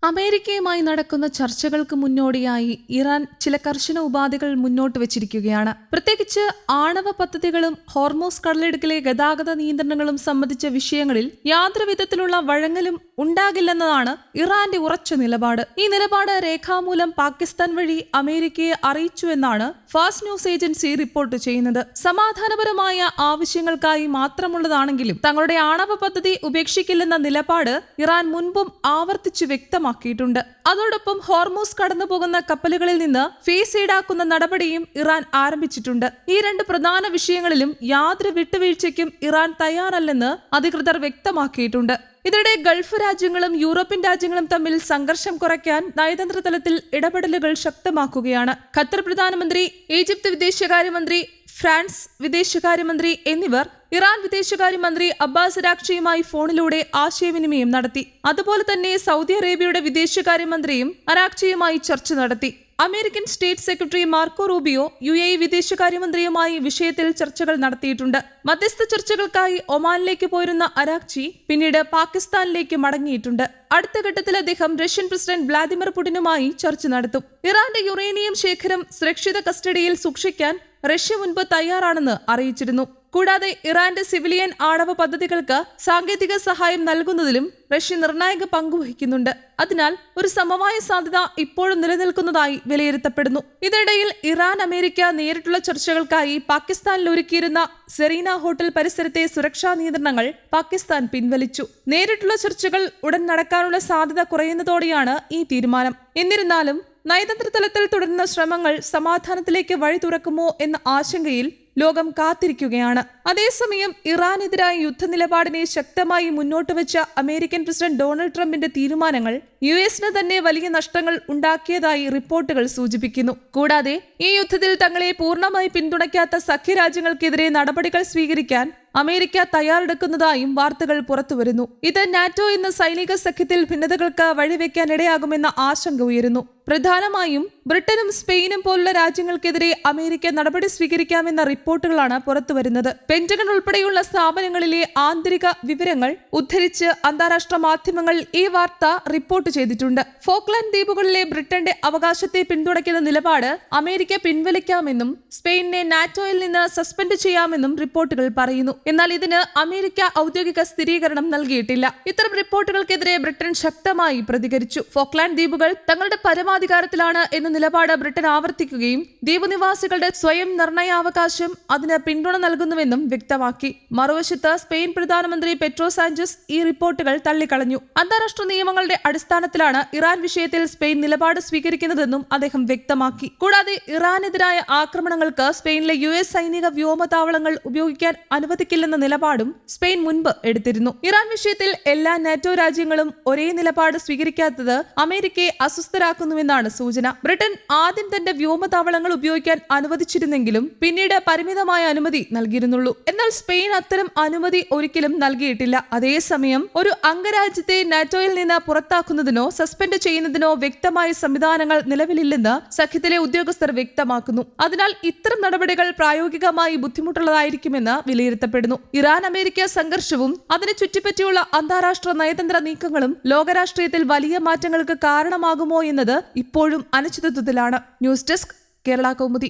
അമേരിക്കയുമായി നടക്കുന്ന ചർച്ചകൾക്ക് മുന്നോടിയായി ഇറാൻ ചില കർശന ഉപാധികൾ മുന്നോട്ട് വെച്ചിരിക്കുകയാണ്. പ്രത്യേകിച്ച് ആണവ പദ്ധതികളും ഹോർമോസ് കടലിടുക്കിലെ ഗതാഗത നിയന്ത്രണങ്ങളും സംബന്ധിച്ച വിഷയങ്ങളിൽ യാതൊരു വിധത്തിലുള്ള വഴങ്ങലും ഉണ്ടാകില്ലെന്നതാണ് ഇറാന്റെ ഉറച്ച നിലപാട്. ഈ നിലപാട് രേഖാമൂലം പാകിസ്ഥാൻ വഴി അമേരിക്കയെ അറിയിച്ചുവെന്നാണ് ഫാസ്റ്റ് ന്യൂസ് ഏജൻസി റിപ്പോർട്ട് ചെയ്യുന്നത്. സമാധാനപരമായ ആവശ്യങ്ങൾക്കായി മാത്രമുള്ളതാണെങ്കിലും തങ്ങളുടെ ആണവ പദ്ധതി ഉപേക്ഷിക്കില്ലെന്ന നിലപാട് ഇറാൻ മുൻപും ആവർത്തിച്ചു വ്യക്തമാക്കിയിട്ടുണ്ട്. അതോടൊപ്പം ഹോർമൂസ് കടന്നുപോകുന്ന കപ്പലുകളിൽ നിന്ന് ഫീസ് ഈടാക്കുന്ന നടപടിയും ഇറാൻ ആരംഭിച്ചിട്ടുണ്ട്. ഈ രണ്ട് പ്രധാന വിഷയങ്ങളിലും യാതൊരു വിട്ടുവീഴ്ചയ്ക്കും ഇറാൻ തയ്യാറല്ലെന്ന് അധികൃതർ വ്യക്തമാക്കിയിട്ടുണ്ട്. ഇതിനിടെ ഗൾഫ് രാജ്യങ്ങളും യൂറോപ്യൻ രാജ്യങ്ങളും തമ്മിൽ സംഘർഷം കുറയ്ക്കാൻ നയതന്ത്ര തലത്തിൽ ഇടപെടലുകൾ ശക്തമാക്കുകയാണ്. ഖത്തർ പ്രധാനമന്ത്രി, ഈജിപ്ത് വിദേശകാര്യമന്ത്രി, ഫ്രാൻസ് വിദേശകാര്യമന്ത്രി എന്നിവർ ഇറാൻ വിദേശകാര്യമന്ത്രി അബ്ബാസ് അരാക്ചിയുമായി ഫോണിലൂടെ ആശയവിനിമയം നടത്തി. അതുപോലെ തന്നെ സൗദി അറേബ്യയുടെ വിദേശകാര്യമന്ത്രിയും അരാക്ചിയുമായി ചർച്ച നടത്തി. American state secretary Marco Rubio UAE വിദേശകാര്യമന്ത്രിയുമായി വിഷയത്തിൽ ചർച്ചകൾ നടത്തിയിട്ടുണ്ട്. മധ്യസ്ഥ ചർച്ചകൾക്കായി ഒമാനിലേക്ക് പോയിരുന്ന അരാക്ചി പിന്നീട് പാകിസ്ഥാനിലേക്ക് മടങ്ങിയിട്ടുണ്ട്. അടുത്ത ഘട്ടത്തിൽ അദ്ദേഹം റഷ്യൻ പ്രസിഡന്റ് വ്ളാദിമിർ പുടിനുമായി ചർച്ച നടത്തും. ഇറാന്റെ യുറേനിയം ശേഖരം സുരക്ഷിത കസ്റ്റഡിയിൽ സൂക്ഷിക്കാൻ റഷ്യ മുൻപ് തയ്യാറാണെന്ന് അറിയിച്ചിരുന്നു. കൂടാതെ ഇറാന്റെ സിവിലിയൻ ആണവ പദ്ധതികൾക്ക് സാങ്കേതിക സഹായം നൽകുന്നതിലും റഷ്യ നിർണായക പങ്കുവഹിക്കുന്നുണ്ട്. അതിനാൽ ഒരു സമവായ സാധ്യത ഇപ്പോഴും നിലനിൽക്കുന്നതായി വിലയിരുത്തപ്പെടുന്നു. ഇതിനിടയിൽ ഇറാൻ അമേരിക്ക നേരിട്ടുള്ള ചർച്ചകൾക്കായി പാകിസ്ഥാനിൽ ഒരുക്കിയിരുന്ന സെറീന ഹോട്ടൽ പരിസരത്തെ സുരക്ഷാ നിയന്ത്രണങ്ങൾ പാകിസ്ഥാൻ പിൻവലിച്ചു. നേരിട്ടുള്ള ചർച്ചകൾ ഉടൻ നടക്കാനുള്ള സാധ്യത കുറയുന്നതോടെയാണ് ഈ തീരുമാനം. എന്നിരുന്നാലും നയതന്ത്ര തലത്തിൽ തുടരുന്ന ശ്രമങ്ങൾ സമാധാനത്തിലേക്ക് വഴി തുറക്കുമോ എന്ന ആശങ്കയിൽ ലോകം കാത്തിരിക്കുകയാണ്. അതേസമയം ഇറാനെതിരായ യുദ്ധനിലപാടിനെ ശക്തമായി മുന്നോട്ട് വെച്ച അമേരിക്കൻ പ്രസിഡന്റ് ഡൊണാൾഡ് ട്രംപിന്റെ തീരുമാനങ്ങൾ US-ന് തന്നെ വലിയ നഷ്ടങ്ങൾ ഉണ്ടാക്കിയതായി റിപ്പോർട്ടുകൾ സൂചിപ്പിക്കുന്നു. കൂടാതെ ഈ യുദ്ധത്തിൽ തങ്ങളെ പൂർണ്ണമായി പിന്തുണയ്ക്കാത്ത സഖ്യരാജ്യങ്ങൾക്കെതിരെ നടപടികൾ സ്വീകരിക്കാൻ അമേരിക്ക തയ്യാറെടുക്കുന്നതായും വാർത്തകൾ പുറത്തുവരുന്നു. ഇത് നാറ്റോ എന്ന സൈനിക സഖ്യത്തിൽ ഭിന്നതകൾക്ക് വഴിവെക്കാനിടയാകുമെന്ന ആശങ്ക ഉയരുന്നു. പ്രധാനമായും ബ്രിട്ടനും സ്പെയിനും പോലുള്ള രാജ്യങ്ങൾക്കെതിരെ അമേരിക്ക നടപടി സ്വീകരിക്കാമെന്ന റിപ്പോർട്ടുകളാണ് പുറത്തുവരുന്നത്. പെന്റഗൺ ഉൾപ്പെടെയുള്ള സ്ഥാപനങ്ങളിലെ ആന്തരിക വിവരങ്ങൾ ഉദ്ധരിച്ച് അന്താരാഷ്ട്ര മാധ്യമങ്ങൾ ഈ വാർത്ത റിപ്പോർട്ട് ചെയ്തിട്ടുണ്ട്. ഫോക്ലാൻഡ് ദ്വീപുകളിലെ ബ്രിട്ടന്റെ അവകാശത്തെ പിന്തുണയ്ക്കുന്ന നിലപാട് അമേരിക്ക പിൻവലിക്കാമെന്നും സ്പെയിനിനെ നാറ്റോയിൽ നിന്ന് സസ്പെൻഡ് ചെയ്യാമെന്നും റിപ്പോർട്ടുകൾ പറയുന്നു. എന്നാൽ ഇതിന് അമേരിക്ക ഔദ്യോഗിക സ്ഥിരീകരണം നൽകിയിട്ടില്ല. ഇത്തരം റിപ്പോർട്ടുകൾക്കെതിരെ ബ്രിട്ടൻ ശക്തമായി പ്രതികരിച്ചു. ഫോക്ലാൻഡ് ദ്വീപുകൾ തങ്ങളുടെ പരമാധികാരത്തിലാണ് എന്ന നിലപാട് ബ്രിട്ടൻ ആവർത്തിക്കുകയും ദ്വീപ് നിവാസികളുടെ സ്വയം നിർണയാവകാശം അതിന് പിന്തുണ നൽകുന്നുവെന്നും വ്യക്തമാക്കി. മറുവശത്ത് സ്പെയിൻ പ്രധാനമന്ത്രി പെട്രോ സാഞ്ചസ് ഈ റിപ്പോർട്ടുകൾ തള്ളിക്കളഞ്ഞു. അന്താരാഷ്ട്ര നിയമങ്ങളുടെ അടിസ്ഥാനത്തിലാണ് ഇറാൻ വിഷയത്തിൽ സ്പെയിൻ നിലപാട് സ്വീകരിക്കുന്നതെന്നും അദ്ദേഹം വ്യക്തമാക്കി. കൂടാതെ ഇറാനെതിരായ ആക്രമണങ്ങൾക്ക് സ്പെയിനിലെ US സൈനിക വ്യോമതാവളങ്ങൾ ഉപയോഗിക്കാൻ അനുവദിക്കില്ലെന്ന നിലപാടും സ്പെയിൻ മുൻപ് എടുത്തിരുന്നു. ഇറാൻ വിഷയത്തിൽ എല്ലാ നാറ്റോ രാജ്യങ്ങളും ഒരേ നിലപാട് സ്വീകരിക്കാത്തത് അമേരിക്കയെ അസ്വസ്ഥരാക്കുന്നുവെന്നാണ് സൂചന. ബ്രിട്ടൻ ആദ്യം തന്റെ വ്യോമതാവളങ്ങൾ ഉപയോഗിക്കാൻ അനുവദിച്ചിരുന്നെങ്കിലും പിന്നീട് പരിമിതമായ അനുമതി നൽകിയിരുന്നുള്ളൂ. എന്നാൽ സ്പെയിൻ അത്തരം അനുമതി ഒരിക്കലും നൽകിയിട്ടില്ല. അതേസമയം ഒരു അംഗരാജ്യത്തെ നാറ്റോയിൽ നിന്ന് പുറത്താക്കുന്നതിനോ സസ്പെൻഡ് ചെയ്യുന്നതിനോ വ്യക്തമായ സംവിധാനങ്ങൾ നിലവിലില്ലെന്ന് സഖ്യത്തിലെ ഉദ്യോഗസ്ഥർ വ്യക്തമാക്കുന്നു. അതിനാൽ ഇത്തരം നടപടികൾ പ്രായോഗികമായി ബുദ്ധിമുട്ടുള്ളതായിരിക്കുമെന്ന് വിലയിരുത്തപ്പെടുന്നു. ഇറാൻ അമേരിക്ക സംഘർഷവും അതിനെ ചുറ്റിപ്പറ്റിയുള്ള അന്താരാഷ്ട്ര നയതന്ത്ര നീക്കങ്ങളും ലോകരാഷ്ട്രീയത്തിൽ വലിയ മാറ്റങ്ങൾക്ക് കാരണമാകുമോ എന്നത് ഇപ്പോഴും അനിശ്ചിതത്വത്തിലാണ്. News desk, Kerala Kaumudi.